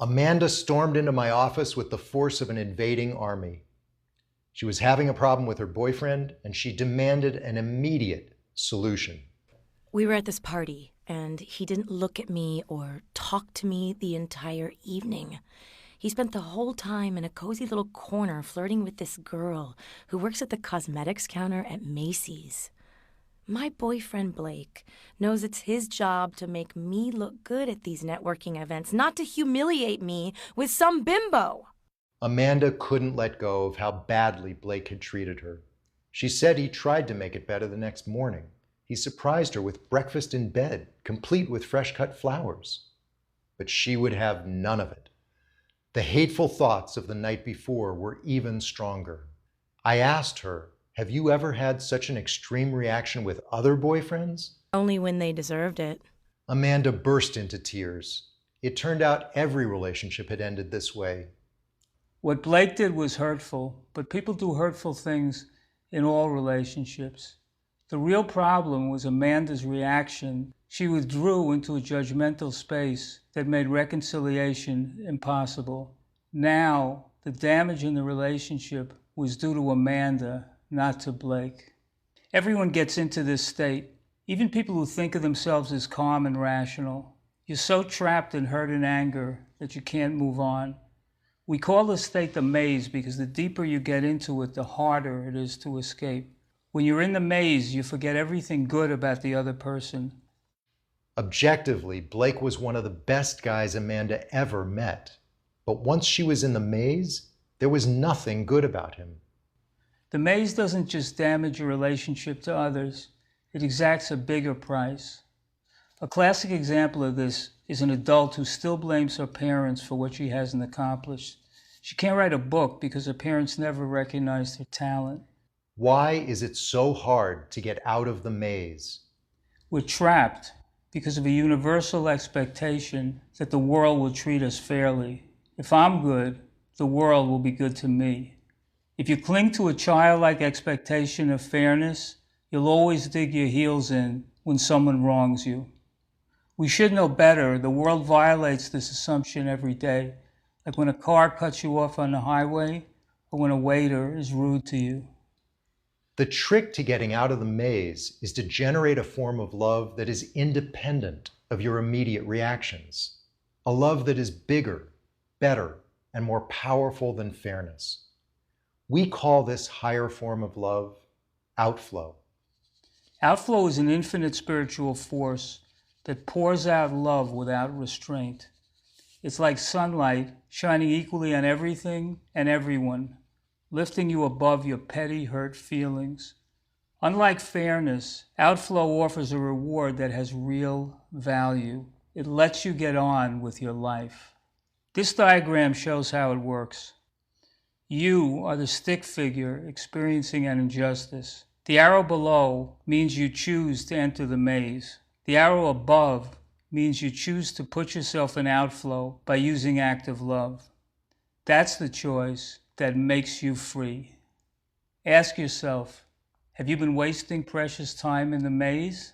Amanda stormed into my office with the force of an invading army. She was having a problem with her boyfriend, and she demanded an immediate solution. We were at this party, and he didn't look at me or talk to me the entire evening. He spent the whole time in a cozy little corner flirting with this girl who works at the cosmetics counter at Macy's. My boyfriend, Blake, knows it's his job to make me look good at these networking events, not to humiliate me with some bimbo. Amanda couldn't let go of how badly Blake had treated her. She said he tried to make it better the next morning. He surprised her with breakfast in bed, complete with fresh-cut flowers. But she would have none of it. The hateful thoughts of the night before were even stronger. I asked her, "Have you ever had such an extreme reaction with other boyfriends?" Only when they deserved it. Amanda burst into tears. It turned out every relationship had ended this way. What Blake did was hurtful, but people do hurtful things in all relationships. The real problem was Amanda's reaction. She withdrew into a judgmental space that made reconciliation impossible. Now, the damage in the relationship was due to Amanda, not to Blake. Everyone gets into this state, even people who think of themselves as calm and rational. You're so trapped in hurt and anger that you can't move on. We call this state the maze because the deeper you get into it, the harder it is to escape. When you're in the maze, you forget everything good about the other person. Objectively, Blake was one of the best guys Amanda ever met. But once she was in the maze, there was nothing good about him. The maze doesn't just damage your relationship to others, it exacts a bigger price. A classic example of this is an adult who still blames her parents for what she hasn't accomplished. She can't write a book because her parents never recognized her talent. Why is it so hard to get out of the maze? We're trapped because of a universal expectation that the world will treat us fairly. If I'm good, the world will be good to me. If you cling to a childlike expectation of fairness, you'll always dig your heels in when someone wrongs you. We should know better. The world violates this assumption every day, like when a car cuts you off on the highway or when a waiter is rude to you. The trick to getting out of the maze is to generate a form of love that is independent of your immediate reactions. A love that is bigger, better, and more powerful than fairness. We call this higher form of love outflow. Outflow is an infinite spiritual force that pours out love without restraint. It's like sunlight shining equally on everything and everyone, lifting you above your petty hurt feelings. Unlike fairness, outflow offers a reward that has real value. It lets you get on with your life. This diagram shows how it works. You are the stick figure experiencing an injustice. The arrow below means you choose to enter the maze. The arrow above means you choose to put yourself in outflow by using active love. That's the choice that makes you free. Ask yourself, have you been wasting precious time in the maze?